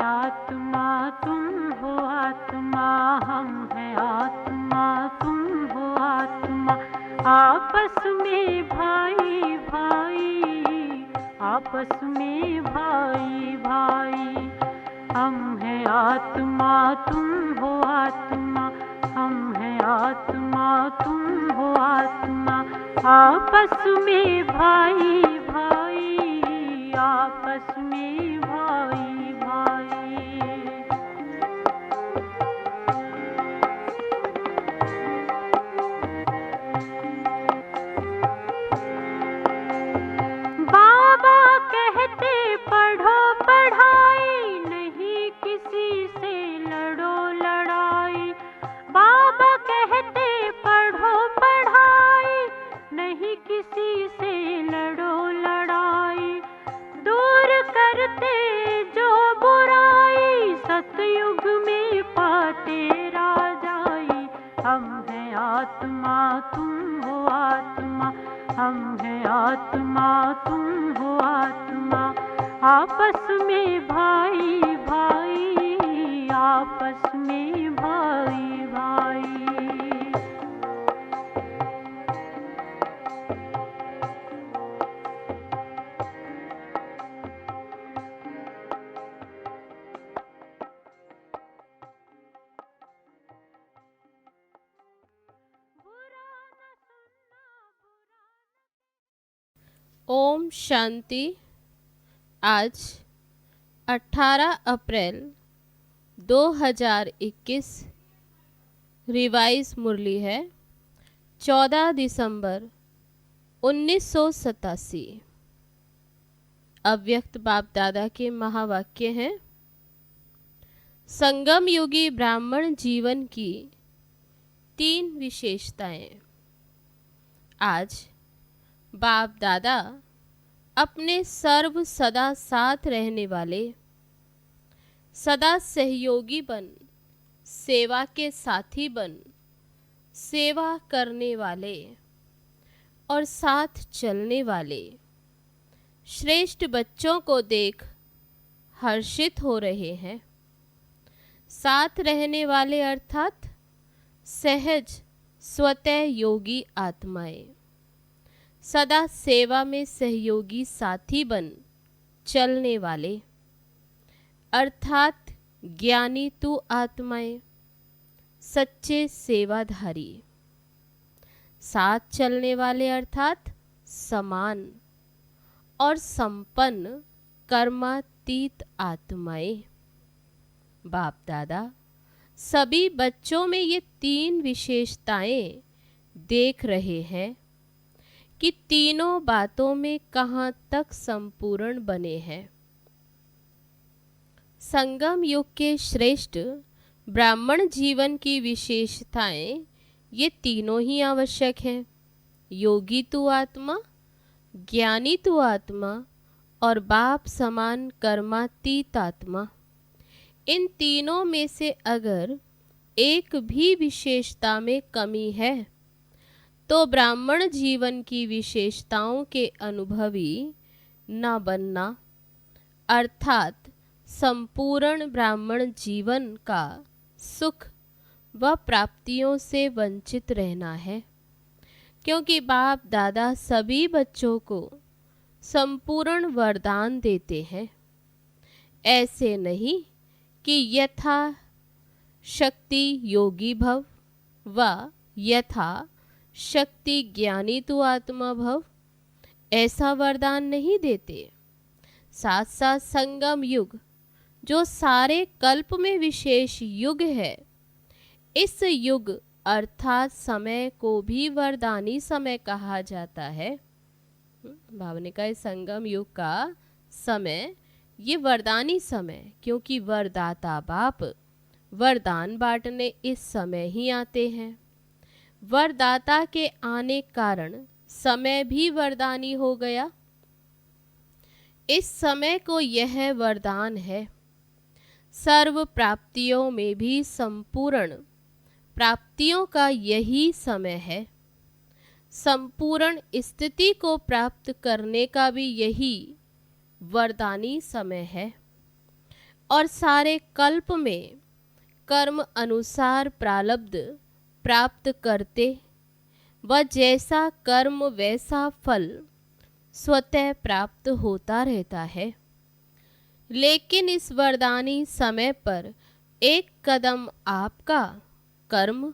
आत्मा तुम हो आत्मा, हम हैं आत्मा तुम हो आत्मा। आपस में भाई भाई, आपस में भाई भाई। हम हैं आत्मा तुम हो आत्मा, हम हैं आत्मा तुम हो आत्मा। आपस में भाई भाई, आपस में भाई भाई। बाबा कहते पढ़ो पढ़ाई, नहीं किसी से लड़ो लड़ाई। बाबा कहते पढ़ो पढ़ाई, नहीं किसी से लड़ो लड़ाई। दूर करते जो बुराई, सतयुग में पाते राजाई। हम हैं आत्मा तुम हो आत्मा, हम हैं आत्मा तुम हो आत्मा। आपस में भाई भाई, आपस में भाई भाई। ओम शांति। आज 18 अप्रैल 2021 रिवाइज मुरली है 14 दिसंबर 1987। अव्यक्त बाप दादा के महावाक्य हैं। संगम युगी ब्राह्मण जीवन की 3 विशेषताएं। आज बाप दादा अपने सर्व सदा साथ रहने वाले, सदा सहयोगी बन, सेवा के साथी बन, सेवा करने वाले और साथ चलने वाले श्रेष्ठ बच्चों को देख हर्षित हो रहे हैं। साथ रहने वाले अर्थात सहज स्वतः योगी आत्माएं, सदा सेवा में सहयोगी साथी बन चलने वाले अर्थात ज्ञानी तू आत्माएं, सच्चे सेवाधारी। साथ चलने वाले अर्थात समान और संपन्न कर्मातीत आत्माएं। बाप दादा सभी बच्चों में ये 3 विशेषताएं देख रहे हैं कि तीनों बातों में कहाँ तक संपूर्ण बने हैं। संगम युग के श्रेष्ठ ब्राह्मण जीवन की विशेषताएं ये तीनों ही आवश्यक हैं। योगी तू आत्मा, ज्ञानी तू आत्मा और बाप समान कर्मातीत आत्मा। इन तीनों में से अगर एक भी विशेषता में कमी है तो ब्राह्मण जीवन की विशेषताओं के अनुभवी न बनना अर्थात संपूर्ण ब्राह्मण जीवन का सुख व प्राप्तियों से वंचित रहना है। क्योंकि बाप दादा सभी बच्चों को संपूर्ण वरदान देते हैं। ऐसे नहीं कि यथा शक्ति योगी भव व यथा शक्ति ज्ञानी तू आत्मा भव, ऐसा वरदान नहीं देते। साथ साथ संगम युग जो सारे कल्प में विशेष युग है, इस युग अर्थात समय को भी वरदानी समय कहा जाता है। भावने का संगम युग का समय ये वरदानी समय, क्योंकि वरदाता बाप वरदान बांटने इस समय ही आते हैं। वरदाता के आने कारण समय भी वरदानी हो गया। इस समय को यह वरदान है। सर्व प्राप्तियों में भी संपूर्ण प्राप्तियों का यही समय है। संपूर्ण स्थिति को प्राप्त करने का भी यही वरदानी समय है। और सारे कल्प में कर्म अनुसार प्रारब्ध प्राप्त करते व जैसा कर्म वैसा फल स्वतः प्राप्त होता रहता है। लेकिन इस वरदानी समय पर एक कदम आपका कर्म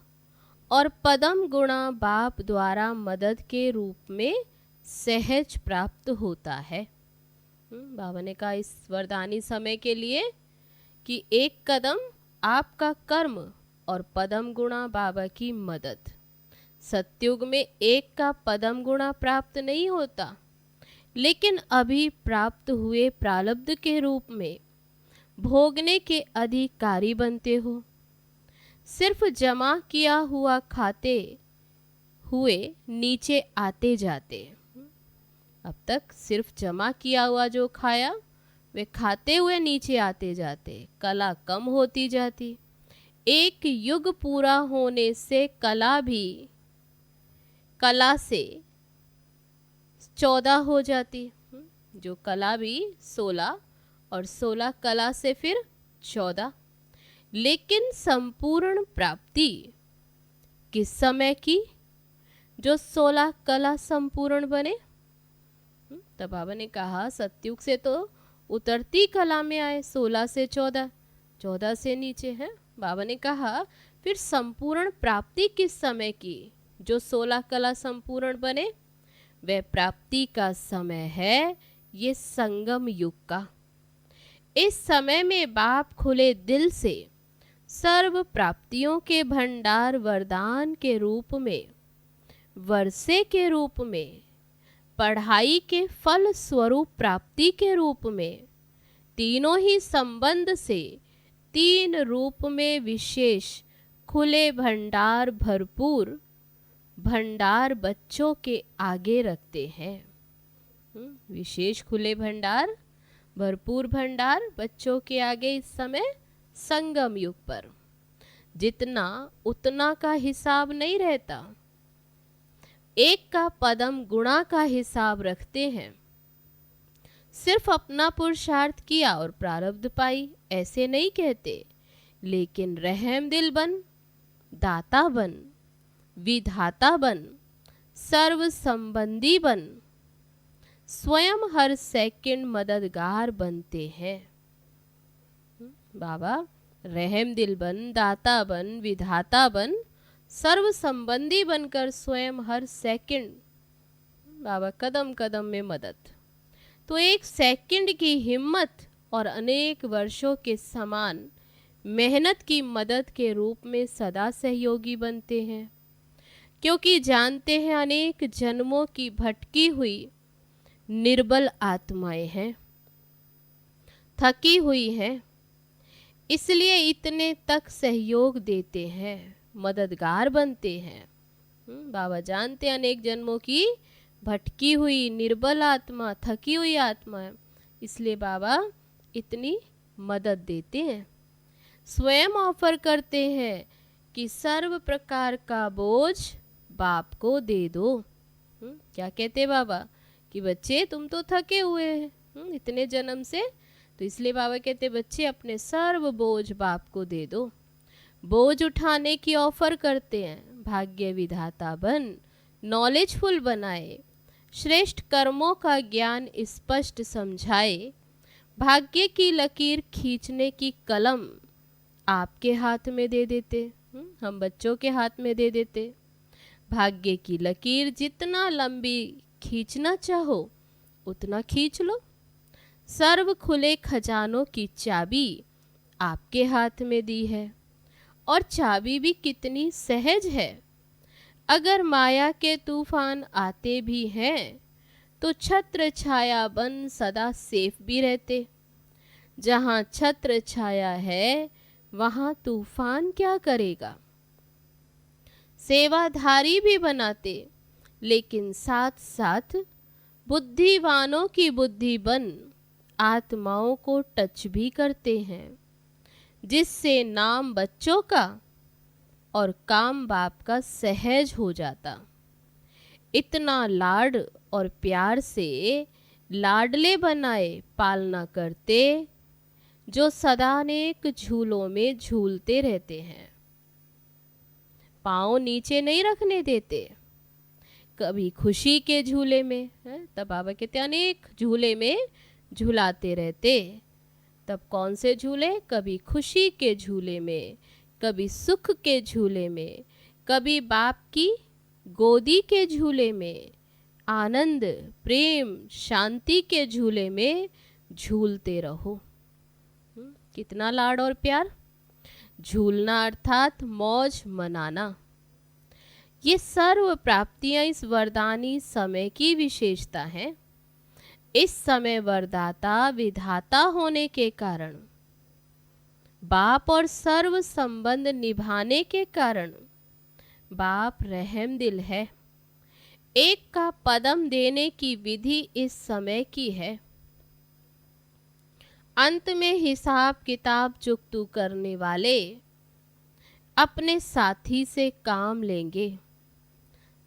और पदम गुणा बाप द्वारा मदद के रूप में सहज प्राप्त होता है। बाबा ने कहा इस वरदानी समय के लिए कि एक कदम आपका कर्म और पदम गुणा बाबा की मदद। सतयुग में एक का पदम गुणा प्राप्त नहीं होता, लेकिन अभी प्राप्त हुए प्रारब्ध के रूप में भोगने के अधिकारी बनते हो। सिर्फ जमा किया हुआ खाते हुए नीचे आते जाते। अब तक सिर्फ जमा किया हुआ जो खाया वे खाते हुए नीचे आते जाते, कला कम होती जाती। एक युग पूरा होने से कला भी कला से 14 हो जाती। जो कला भी 16 और 16 कला से फिर 14। लेकिन संपूर्ण प्राप्ति किस समय की? जो 16 कला संपूर्ण बने। तब बाबा ने कहा सतयुग से तो उतरती कला में आए, 16 से 14, 14 से नीचे है। बाबा ने कहा फिर संपूर्ण प्राप्ति किस समय की? जो 16 कला संपूर्ण बने, वह प्राप्ति का समय है ये संगम युग का। इस समय में बाप खुले दिल से सर्व प्राप्तियों के भंडार वरदान के रूप में, वर्षे के रूप में, पढ़ाई के फल स्वरूप प्राप्ति के रूप में, तीनों ही संबंध से 3 रूप में विशेष खुले भंडार भरपूर भंडार बच्चों के आगे रखते हैं। विशेष खुले भंडार भरपूर भंडार बच्चों के आगे इस समय संगम युग पर जितना उतना का हिसाब नहीं रहता। एक का पदम गुणा का हिसाब रखते हैं। सिर्फ अपना पुरुषार्थ किया और प्रारब्ध पाई ऐसे नहीं कहते, लेकिन रहम दिल बन, दाता बन, विधाता बन, सर्व संबंधी बन, स्वयं हर सेकंड मददगार बनते हैं। बाबा रहम दिल बन, दाता बन, विधाता बन, सर्व संबंधी बनकर स्वयं हर सेकंड बाबा कदम कदम में मदद। तो एक सेकंड की हिम्मत और अनेक वर्षों के समान मेहनत की मदद के रूप में सदा सहयोगी बनते हैं, क्योंकि जानते हैं अनेक जन्मों की भटकी हुई निर्बल आत्माएं हैं, थकी हुई हैं, इसलिए इतने तक सहयोग देते हैं, मददगार बनते हैं। बाबा जानते अनेक जन्मों की भटकी हुई निर्बल आत्मा, थकी हुई आत्मा है, इसलिए बाबा इतनी मदद देते हैं। स्वयं ऑफर करते हैं कि सर्व प्रकार का बोझ बाप को दे दो। क्या कहते बाबा कि बच्चे तुम तो थके हुए हैं इतने जन्म से, तो इसलिए बाबा कहते बच्चे अपने सर्व बोझ बाप को दे दो। बोझ उठाने की ऑफर करते हैं। भाग्य विधाता बन, नॉलेजफुल बनाए, श्रेष्ठ कर्मों का ज्ञान स्पष्ट समझाए, भाग्य की लकीर खींचने की कलम आपके हाथ में दे देते। हम बच्चों के हाथ में दे देते। भाग्य की लकीर जितना लंबी खींचना चाहो उतना खींच लो। सर्व खुले खजानों की चाबी आपके हाथ में दी है, और चाबी भी कितनी सहज है। अगर माया के तूफान आते भी हैं तो छत्र छाया बन सदा सेफ भी रहते। जहाँ छत्र छाया है वहाँ तूफान क्या करेगा। सेवाधारी भी बनाते, लेकिन साथ साथ बुद्धिवानों की बुद्धि बन आत्माओं को टच भी करते हैं, जिससे नाम बच्चों का और काम बाप का सहज हो जाता। इतना लाड और प्यार से लाडले बनाए पालना करते, जो सदा अनेक झूलों में झूलते रहते हैं, पाँव नीचे नहीं रखने देते। कभी खुशी के झूले में है, तब बाबा कहते अनेक झूले में झूलाते रहते। तब कौन से झूले? कभी खुशी के झूले में, कभी सुख के झूले में, कभी बाप की गोदी के झूले में, आनंद प्रेम शांति के झूले में झूलते रहो। कितना लाड और प्यार। झूलना अर्थात मौज मनाना। ये सर्व प्राप्तियां इस वरदानी समय की विशेषता है। इस समय वरदाता विधाता होने के कारण, बाप और सर्व संबंध निभाने के कारण बाप रहम दिल है। एक का पदम देने की विधि इस समय की है। अंत में हिसाब किताब चुकतू करने वाले अपने साथी से काम लेंगे।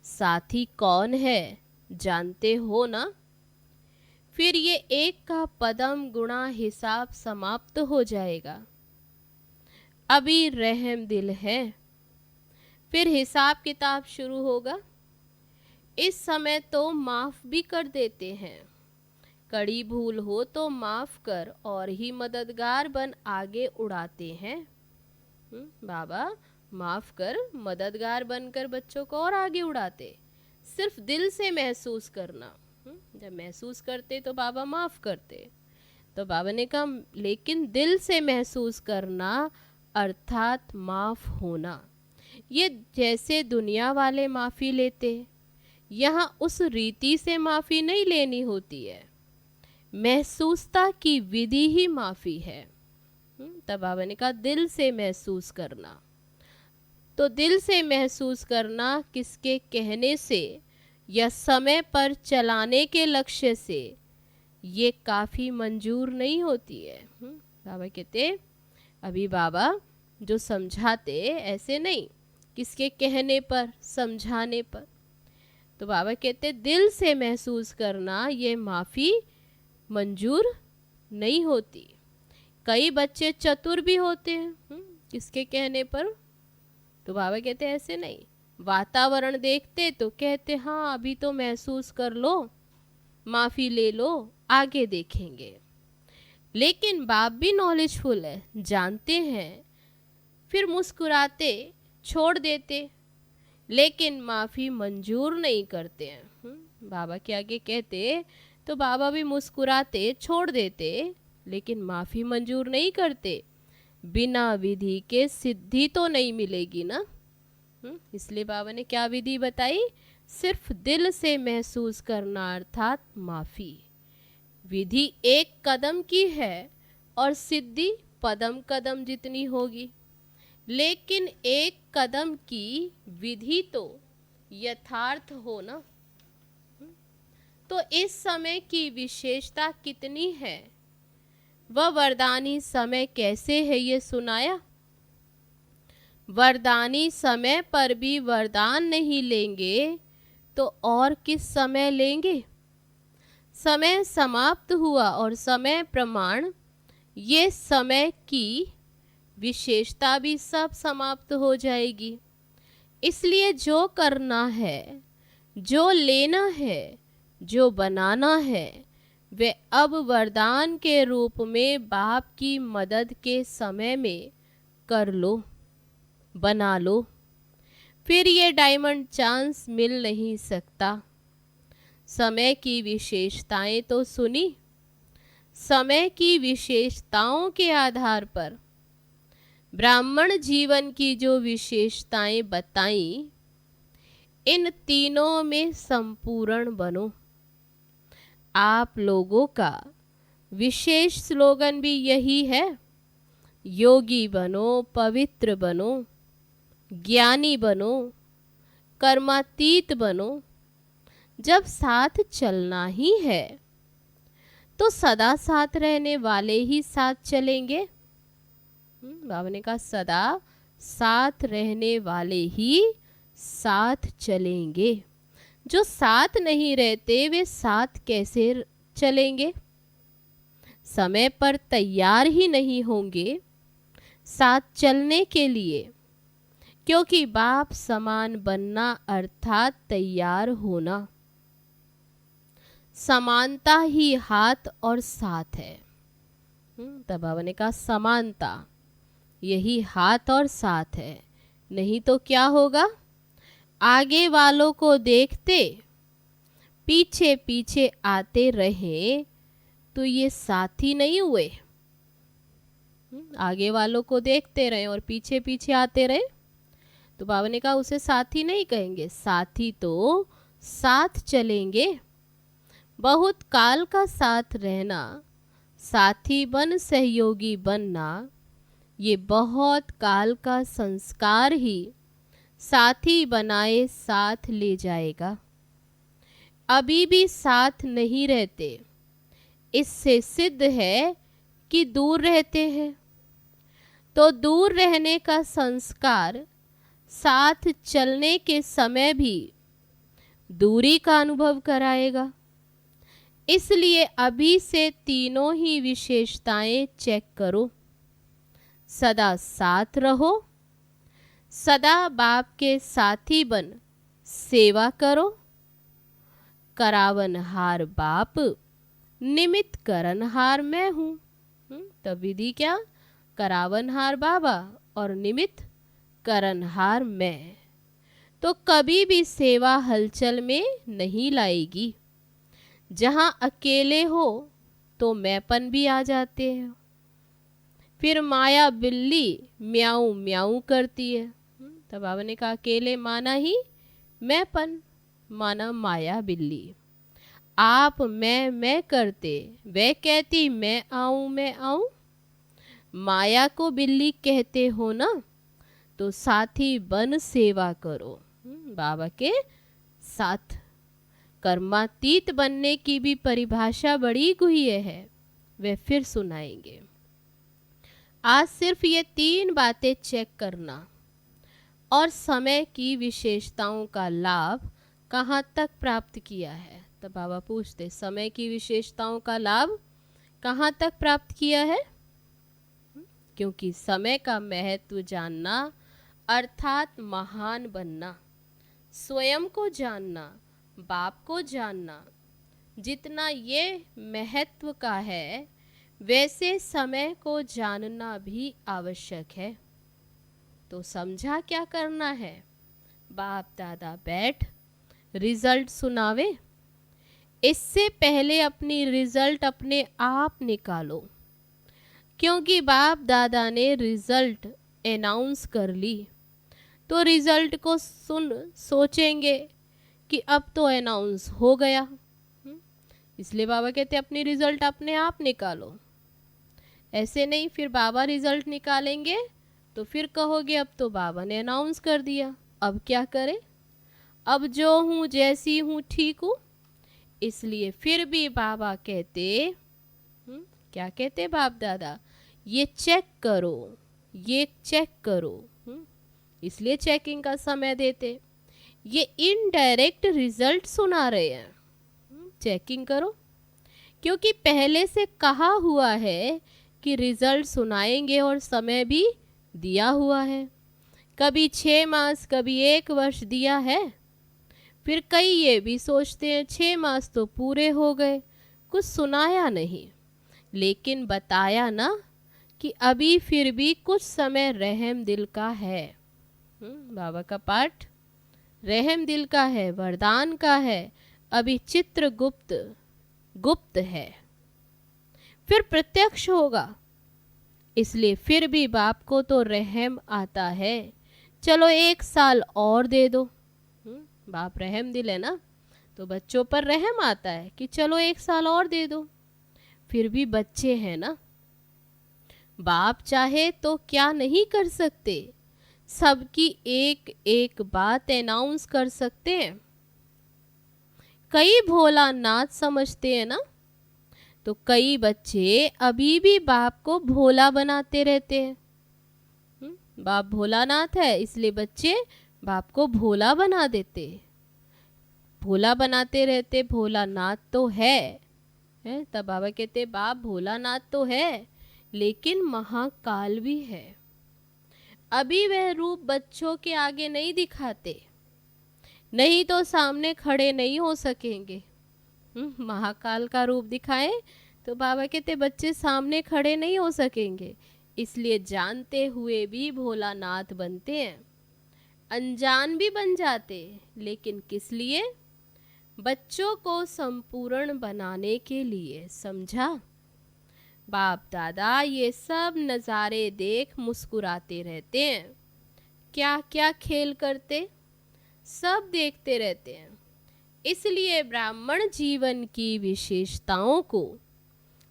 साथी कौन है जानते हो ना? फिर ये एक का पदम गुणा हिसाब समाप्त हो जाएगा। अभी रहम दिल है, फिर हिसाब किताब शुरू होगा। इस समय तो माफ भी कर देते हैं। कड़ी भूल हो तो माफ कर और ही मददगार बन आगे उड़ाते हैं। बाबा माफ कर, मददगार बनकर बच्चों को और आगे उड़ाते। सिर्फ दिल से महसूस करना। जब महसूस करते तो बाबा माफ करते। तो बाबा ने कहा लेकिन दिल से महसूस करना अर्थात माफ होना। ये जैसे दुनिया वाले माफी लेते, यहाँ उस रीति से माफी नहीं लेनी होती है। महसूसता की विधि ही माफी है। तब बाबा ने कहा दिल से महसूस करना। तो दिल से महसूस करना किसके कहने से या समय पर चलाने के लक्ष्य से ये काफ़ी मंजूर नहीं होती है। बाबा कहते अभी बाबा जो समझाते ऐसे नहीं, किसके कहने पर, समझाने पर। तो बाबा कहते दिल से महसूस करना ये माफ़ी मंजूर नहीं होती। कई बच्चे चतुर भी होते हैं किसके कहने पर। तो बाबा कहते ऐसे नहीं, वातावरण देखते तो कहते हाँ अभी तो महसूस कर लो, माफ़ी ले लो, आगे देखेंगे। लेकिन बाप भी नॉलेजफुल है, जानते हैं, फिर मुस्कुराते छोड़ देते, लेकिन माफ़ी मंजूर नहीं करते हैं। बाबा के आगे कहते तो बाबा भी मुस्कुराते छोड़ देते, लेकिन माफ़ी मंजूर नहीं करते। बिना विधि के सिद्धि तो नहीं मिलेगी ना। इसलिए बाबा ने क्या विधि बताई? सिर्फ दिल से महसूस करना अर्थात माफ़ी। विधि एक कदम की है और सिद्धि पदम कदम जितनी होगी, लेकिन एक कदम की विधि तो यथार्थ हो ना। तो इस समय की विशेषता कितनी है, वह वरदानी समय कैसे है ये सुनाया। वरदानी समय पर भी वरदान नहीं लेंगे तो और किस समय लेंगे। समय समाप्त हुआ और समय प्रमाण, ये समय की विशेषता भी सब समाप्त हो जाएगी। इसलिए जो करना है, जो लेना है, जो बनाना है, वे अब वरदान के रूप में बाप की मदद के समय में कर लो, बना लो। फिर ये डायमंड चांस मिल नहीं सकता। समय की विशेषताएं तो सुनी, समय की विशेषताओं के आधार पर ब्राह्मण जीवन की जो विशेषताएं बताई, इन तीनों में संपूर्ण बनो। आप लोगों का विशेष स्लोगन भी यही है, योगी बनो, पवित्र बनो, ज्ञानी बनो, कर्मातीत बनो। जब साथ चलना ही है तो सदा साथ रहने वाले ही साथ चलेंगे। बाबा ने कहा सदा साथ रहने वाले ही साथ चलेंगे। जो साथ नहीं रहते वे साथ कैसे चलेंगे। समय पर तैयार ही नहीं होंगे साथ चलने के लिए, क्योंकि बाप समान बनना अर्थात तैयार होना। समानता ही हाथ और साथ है। तब बाबा ने कहा समानता यही हाथ और साथ है, नहीं तो क्या होगा? आगे वालों को देखते पीछे पीछे आते रहे तो ये साथी नहीं हुए। आगे वालों को देखते रहे और पीछे पीछे आते रहे तो बाबा ने कहा उसे साथी नहीं कहेंगे, साथी तो साथ चलेंगे। बहुत काल का साथ रहना, साथी बन सहयोगी बनना, ये बहुत काल का संस्कार ही साथी बनाए साथ ले जाएगा। अभी भी साथ नहीं रहते, इससे सिद्ध है कि दूर रहते हैं। तो दूर रहने का संस्कार साथ चलने के समय भी दूरी का अनुभव कराएगा। इसलिए अभी से तीनों ही विशेषताएं चेक करो। सदा साथ रहो, सदा बाप के साथी बन सेवा करो। करावनहार बाप, निमित्त करनहार मैं हूँ। तब विधि क्या? करावनहार बाबा और निमित्त करनहार मैं। तो कभी भी सेवा हलचल में नहीं लाएगी। जहाँ अकेले हो तो मैंपन भी आ जाते हैं। फिर माया बिल्ली म्याऊं म्याऊं करती है। तब बाबा ने कहा अकेले माना ही मैंपन, माना माया बिल्ली। आप मैं करते, वह कहती मैं आऊं। माया को बिल्ली कहते हो ना, तो साथी बन सेवा करो बाबा के साथ। कर्मातीत बनने की भी परिभाषा बड़ी गुह्य है, वे फिर सुनाएंगे। आज सिर्फ ये 3 बातें चेक करना और समय की विशेषताओं का लाभ कहाँ तक प्राप्त किया है। तो बाबा पूछते समय की विशेषताओं का लाभ कहाँ तक प्राप्त किया है? क्योंकि समय का महत्व जानना अर्थात महान बनना, स्वयं को जानना, बाप को जानना। जितना ये महत्व का है वैसे समय को जानना भी आवश्यक है। तो समझा क्या करना है? बाप दादा बैठ रिजल्ट सुनावे। इससे पहले अपनी रिजल्ट अपने आप निकालो, क्योंकि बाप दादा ने रिजल्ट अनाउंस कर ली तो रिजल्ट को सुन सोचेंगे कि अब तो अनाउंस हो गया। इसलिए बाबा कहते अपनी रिजल्ट अपने आप निकालो। ऐसे नहीं फिर बाबा रिजल्ट निकालेंगे तो फिर कहोगे अब तो बाबा ने अनाउंस कर दिया, अब क्या करें, अब जो हूँ जैसी हूँ ठीक हूँ। इसलिए फिर भी बाबा कहते क्या कहते बाप दादा, ये चेक करो, ये चेक करो। इसलिए चेकिंग का समय देते। ये इनडायरेक्ट रिजल्ट सुना रहे हैं, चेकिंग करो। क्योंकि पहले से कहा हुआ है कि रिजल्ट सुनाएंगे और समय भी दिया हुआ है। कभी 6 मास कभी 1 वर्ष दिया है। फिर कई ये भी सोचते हैं 6 मास तो पूरे हो गए, कुछ सुनाया नहीं, लेकिन बताया ना कि अभी फिर भी कुछ समय रहम दिल का है। बाबा का पाठ रहम दिल का है, वरदान का है, अभी चित्रगुप्त गुप्त है, फिर प्रत्यक्ष होगा। इसलिए फिर भी बाप को तो रहम आता है, चलो 1 साल और दे दो। बाप रहम दिल है ना, तो बच्चों पर रहम आता है कि चलो 1 साल और दे दो। फिर भी बच्चे हैं ना, बाप चाहे तो क्या नहीं कर सकते, सबकी एक एक बात अनाउंस कर सकते हैं। कई भोला नाथ समझते हैं ना, तो कई बच्चे अभी भी बाप को भोला बनाते रहते हैं। बाप भोलानाथ है इसलिए बच्चे बाप को भोला बना देते, भोला बनाते रहते। भोलानाथ तो है है। तब बाबा कहते बाप भोलानाथ तो है लेकिन महाकाल भी है। अभी वह रूप बच्चों के आगे नहीं दिखाते, नहीं तो सामने खड़े नहीं हो सकेंगे। महाकाल का रूप दिखाए तो बाबा कहते बच्चे सामने खड़े नहीं हो सकेंगे, इसलिए जानते हुए भी भोलानाथ बनते हैं, अनजान भी बन जाते। लेकिन किस लिए? बच्चों को संपूर्ण बनाने के लिए। समझा? बाप दादा ये सब नज़ारे देख मुस्कुराते रहते हैं। क्या क्या खेल करते, सब देखते रहते हैं। इसलिए ब्राह्मण जीवन की विशेषताओं को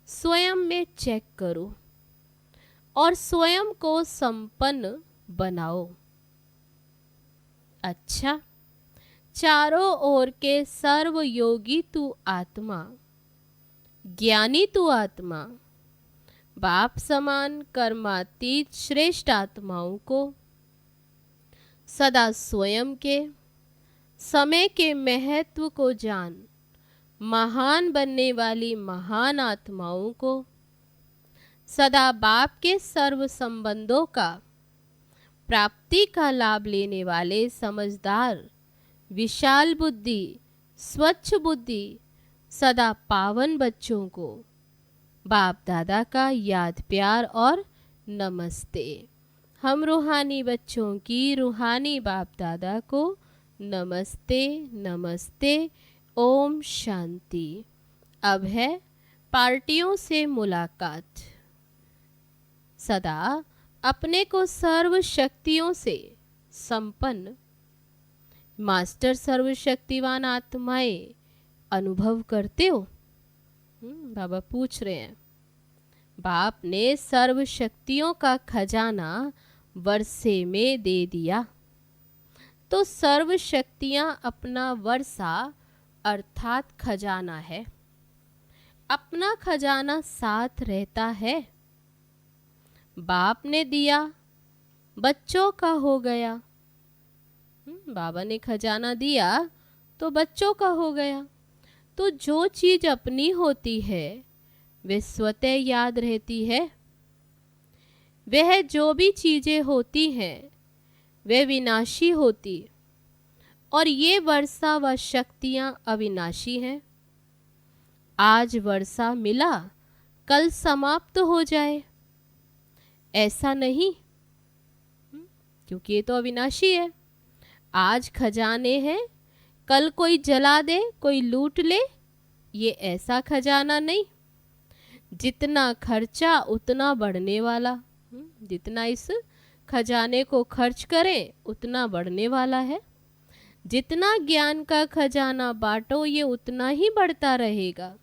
स्वयं में चेक करो और स्वयं को संपन्न बनाओ। अच्छा, चारों ओर के सर्व योगी तू आत्मा, ज्ञानी तू आत्मा, बाप समान कर्मातीत श्रेष्ठ आत्माओं को सदा स्वयं के समय के महत्व को जान महान बनने वाली महान आत्माओं को सदा बाप के सर्व संबंधों का प्राप्ति का लाभ लेने वाले समझदार विशाल बुद्धि स्वच्छ बुद्धि सदा पावन बच्चों को बाप दादा का याद प्यार और नमस्ते। हम रूहानी बच्चों की रूहानी बाप दादा को नमस्ते नमस्ते। ओम शांति। अब है पार्टियों से मुलाकात। सदा अपने को सर्व शक्तियों से संपन्न मास्टर सर्वशक्तिवान आत्माएं अनुभव करते हो? बाबा पूछ रहे हैं। बाप ने सर्व शक्तियों का खजाना वर्षे में दे दिया, तो सर्व शक्तियां अपना वर्षा अर्थात खजाना है, अपना खजाना साथ रहता है। बाप ने दिया, बच्चों का हो गया। बाबा ने खजाना दिया तो बच्चों का हो गया। तो जो चीज अपनी होती है वे स्वतः याद रहती है। वह जो भी चीजें होती हैं वे विनाशी होती, और ये वर्षा व शक्तियां अविनाशी हैं। आज वर्षा मिला कल समाप्त हो जाए, ऐसा नहीं, क्योंकि ये तो अविनाशी है। आज खजाने हैं, कल कोई जला दे कोई लूट ले, ये ऐसा खजाना नहीं। जितना खर्चा उतना बढ़ने वाला, जितना इस खजाने को खर्च करें उतना बढ़ने वाला है। जितना ज्ञान का खजाना बांटो ये उतना ही बढ़ता रहेगा।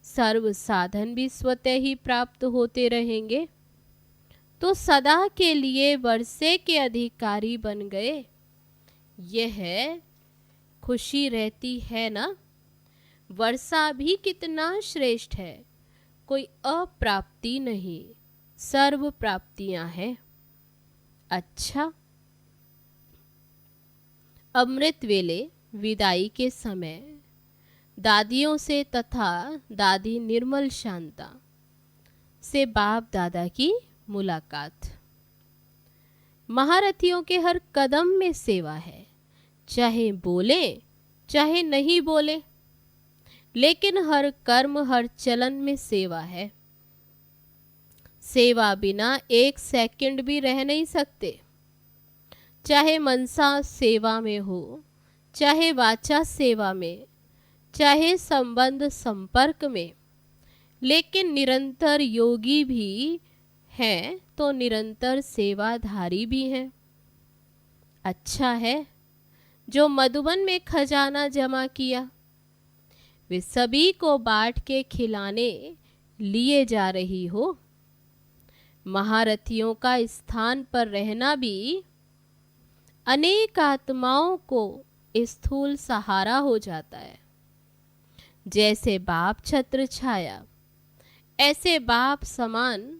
सर्व साधन भी स्वतः ही प्राप्त होते रहेंगे। तो सदा के लिए वर्षे के अधिकारी बन गए, यह खुशी रहती है ना। वर्षा भी कितना श्रेष्ठ है, कोई अप्राप्ति नहीं, सर्व प्राप्तियां हैं। अच्छा, अमृत वेले विदाई के समय दादियों से तथा दादी निर्मल शांता से बाप दादा की मुलाकात। महारथियों के हर कदम में सेवा है, चाहे बोले चाहे नहीं बोले, लेकिन हर कर्म हर चलन में सेवा है। सेवा बिना एक सेकंड भी रह नहीं सकते। चाहे मनसा सेवा में हो, चाहे वाचा सेवा में, चाहे संबंध संपर्क में, लेकिन निरंतर योगी भी हैं तो निरंतर सेवाधारी भी हैं। अच्छा है, जो मधुबन में खजाना जमा किया वे सभी को बांट के खिलाने लिए जा रही हो। महारथियों का स्थान पर रहना भी अनेक आत्माओं को स्थूल सहारा हो जाता है। जैसे बाप छत्र छाया, ऐसे बाप समान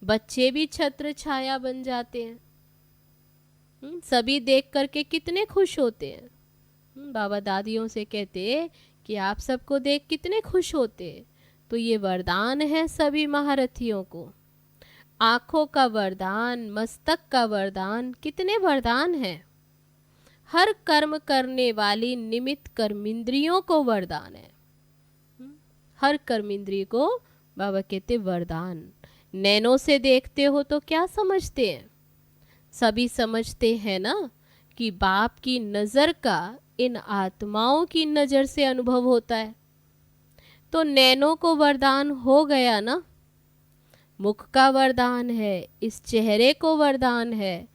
बच्चे भी छत्र छाया बन जाते हैं। सभी देख करके कितने खुश होते हैं। बाबा दादियों से कहते कि आप सबको देख कितने खुश होते। तो ये वरदान है सभी महारथियों को। आँखों का वरदान, मस्तक का वरदान, कितने वरदान हैं। हर कर्म करने वाली निमित्त कर्मेंद्रियों को वरदान है। हर कर्मेंद्रिय को बाबा कहते वरदान। नैनों से देखते हो तो क्या समझते हैं? सभी समझते हैं ना कि बाप की नज़र का इन आत्माओं की नज़र से अनुभव होता है। तो नैनों को वरदान हो गया ना। मुख का वरदान है, इस चेहरे को वरदान है,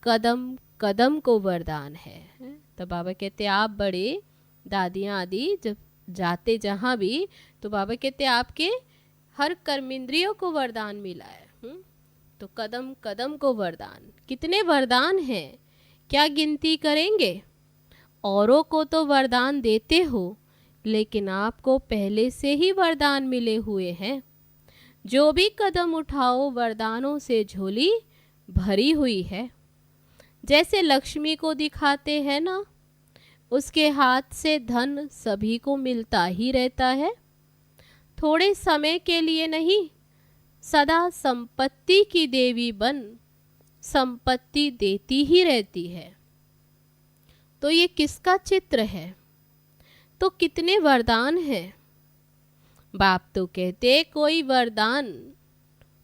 कदम कदम को वरदान है। तो बाबा कहते आप बड़े, दादियाँ आदि जब जाते जहाँ भी, तो बाबा कहते आपके हर कर्मेंद्रियों को वरदान मिला है। तो कदम कदम को वरदान, कितने वरदान हैं, क्या गिनती करेंगे। औरों को तो वरदान देते हो, लेकिन आपको पहले से ही वरदान मिले हुए हैं। जो भी कदम उठाओ वरदानों से झोली भरी हुई है। जैसे लक्ष्मी को दिखाते हैं ना, उसके हाथ से धन सभी को मिलता ही रहता है। थोड़े समय के लिए नहीं, सदा संपत्ति की देवी बन संपत्ति देती ही रहती है। तो ये किसका चित्र है? तो कितने वरदान हैं। बाप तो कहते कोई वरदान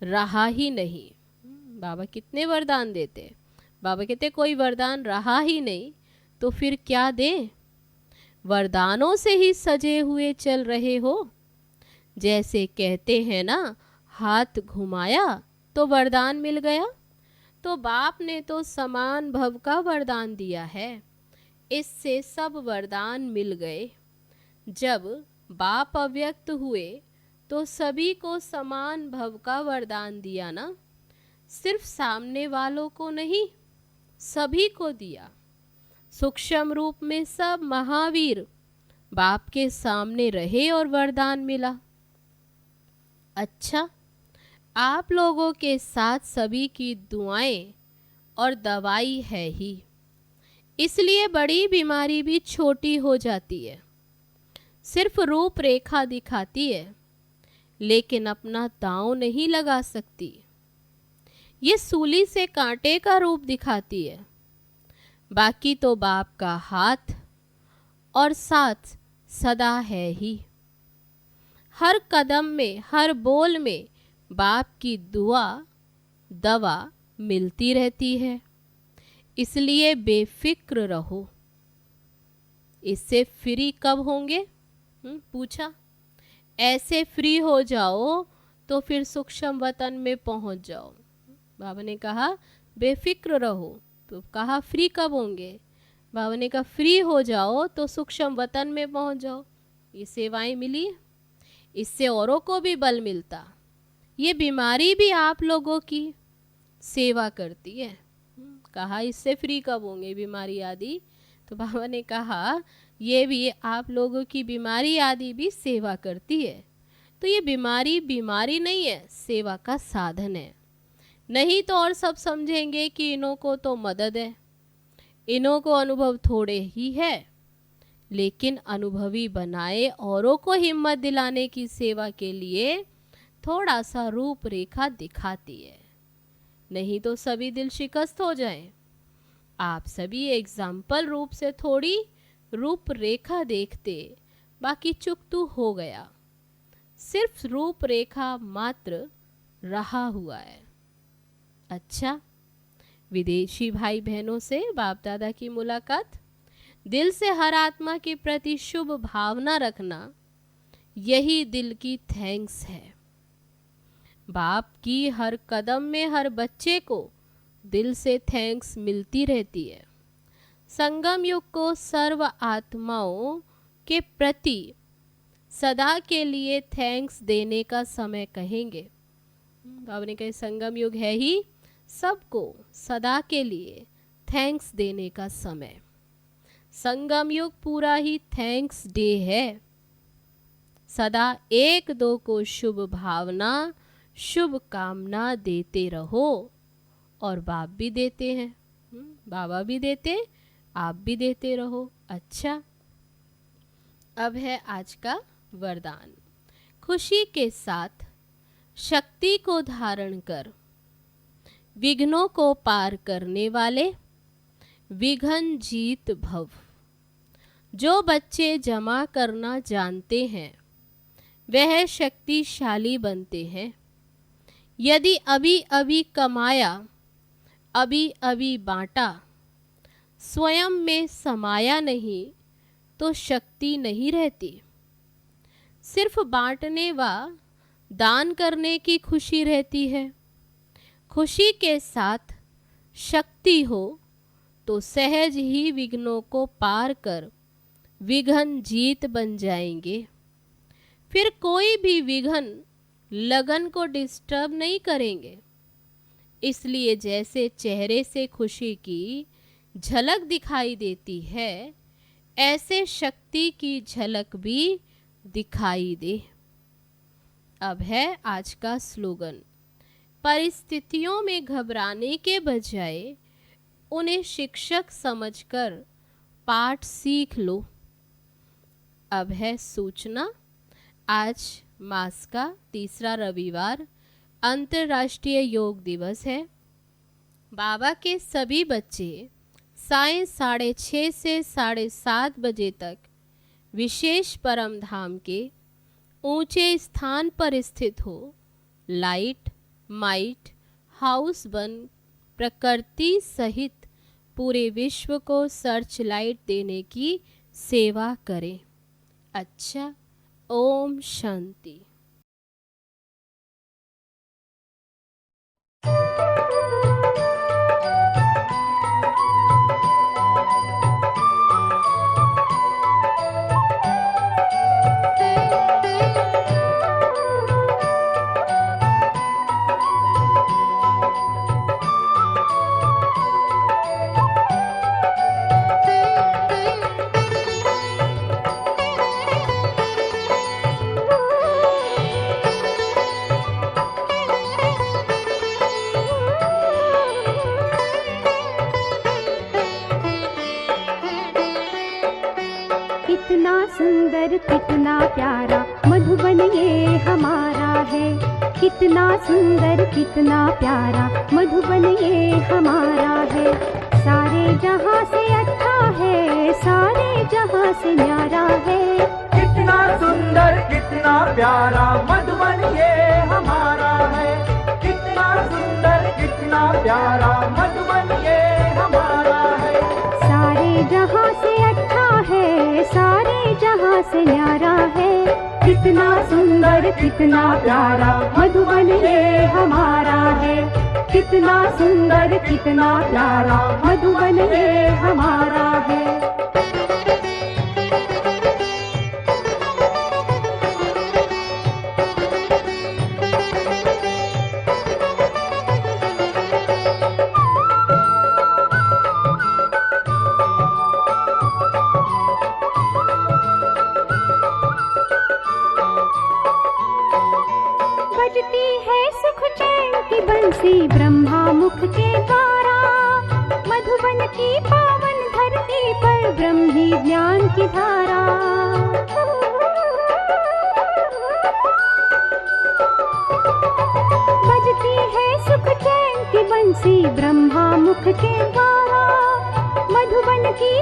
रहा ही नहीं। बाबा कितने वरदान देते। बाबा कहते कोई वरदान रहा ही नहीं, तो फिर क्या दें। वरदानों से ही सजे हुए चल रहे हो। जैसे कहते हैं ना, हाथ घुमाया तो वरदान मिल गया। तो बाप ने तो समान भव का वरदान दिया है, इससे सब वरदान मिल गए। जब बाप अव्यक्त हुए तो सभी को समान भव का वरदान दिया ना। सिर्फ सामने वालों को नहीं, सभी को दिया। सूक्ष्म रूप में सब महावीर बाप के सामने रहे और वरदान मिला। अच्छा, आप लोगों के साथ सभी की दुआएं और दवाई है ही, इसलिए बड़ी बीमारी भी छोटी हो जाती है। सिर्फ रूप रेखा दिखाती है, लेकिन अपना दांव नहीं लगा सकती। ये सूली से कांटे का रूप दिखाती है, बाकी तो बाप का हाथ और साथ सदा है ही। हर कदम में, हर बोल में बाप की दुआ दवा मिलती रहती है। इसलिए बेफिक्र रहो। इससे फ्री कब होंगे? पूछा। ऐसे फ्री हो जाओ तो फिर सूक्ष्म वतन में पहुंच जाओ। बाबा ने कहा बेफिक्र रहो, तो कहा फ्री कब होंगे? बाबा ने कहा फ्री हो जाओ तो सूक्ष्म वतन में पहुंच जाओ। ये सेवाएं मिली, इससे औरों को भी बल मिलता। ये बीमारी भी आप लोगों की सेवा करती है। कहा इससे फ्री कब होंगे बीमारी आदि? तो बाबा ने कहा ये भी आप लोगों की बीमारी आदि भी सेवा करती है। तो ये बीमारी बीमारी नहीं है, सेवा का साधन है। नहीं तो और सब समझेंगे कि इन्हों को तो मदद है, इन्हों को अनुभव थोड़े ही है। लेकिन अनुभवी बनाए औरों को हिम्मत दिलाने की सेवा के लिए थोड़ा सा रूप रेखा दिखाती है, नहीं तो सभी दिल शिकस्त हो जाएं। आप सभी एग्जाम्पल रूप से थोड़ी रूप रेखा देखते, बाकी चुकतू हो गया। सिर्फ रूप रेखा मात्र रहा हुआ है। अच्छा, विदेशी भाई बहनों से बाप दादा की मुलाकात। दिल से हर आत्मा के प्रति शुभ भावना रखना, यही दिल की थैंक्स है। बाप की हर कदम में हर बच्चे को दिल से थैंक्स मिलती रहती है। संगम युग को सर्व आत्माओं के प्रति सदा के लिए थैंक्स देने का समय कहेंगे। बाबा ने कहा संगम युग है ही सबको सदा के लिए थैंक्स देने का समय। संगम युग पूरा ही थैंक्स डे है। सदा एक दो को शुभ भावना शुभ कामना देते रहो। और बाप भी देते हैं, बाबा भी देते, आप भी देते रहो। अच्छा, अब है आज का वरदान। खुशी के साथ शक्ति को धारण कर, विघ्नों को पार करने वाले विघ्न जीत भव। जो बच्चे जमा करना जानते हैं वह शक्तिशाली बनते हैं। यदि अभी अभी कमाया, अभी अभी बांटा, स्वयं में समाया नहीं तो शक्ति नहीं रहती। सिर्फ बांटने व दान करने की खुशी रहती है। खुशी के साथ शक्ति हो तो सहज ही विघ्नों को पार कर विघ्न जीत बन जाएंगे। फिर कोई भी विघ्न लगन को डिस्टर्ब नहीं करेंगे। इसलिए जैसे चेहरे से खुशी की झलक दिखाई देती है, ऐसे शक्ति की झलक भी दिखाई दे। अब है आज का स्लोगन। परिस्थितियों में घबराने के बजाय उन्हें शिक्षक समझकर पाठ सीख लो। अब है सूचना। आज मास का तीसरा रविवार अंतर्राष्ट्रीय योग दिवस है। बाबा के सभी बच्चे सायं 6:30 से 7:30 बजे तक विशेष परम धाम के ऊंचे स्थान पर स्थित हो लाइट माइट हाउस बन प्रकृति सहित पूरे विश्व को सर्च लाइट देने की सेवा करें। अच्छा, ओम शांति। कितना सुंदर कितना प्यारा मधुबन ये हमारा है। कितना सुंदर कितना प्यारा मधुबन ये हमारा है। सारे जहां से अच्छा है, सारे जहां से न्यारा है। कितना सुंदर कितना प्यारा मधुबन ये हमारा है। कितना सुंदर कितना प्यारा मधुबन ये हमारा है। सारे जहां से अच्छा है, सारे जहां से न्यारा है। कितना सुंदर कितना प्यारा मधुबन ये हमारा है। कितना सुंदर कितना प्यारा मधुबन ये हमारा है। बजती है सुख चैन की बंसी ब्रह्मा मुख के द्वारा। मधुबन की पावन धरती पर ब्रह्मी ज्ञान की धारा। बजती है सुख चैन की बंसी ब्रह्मा मुख के द्वारा। मधुबन की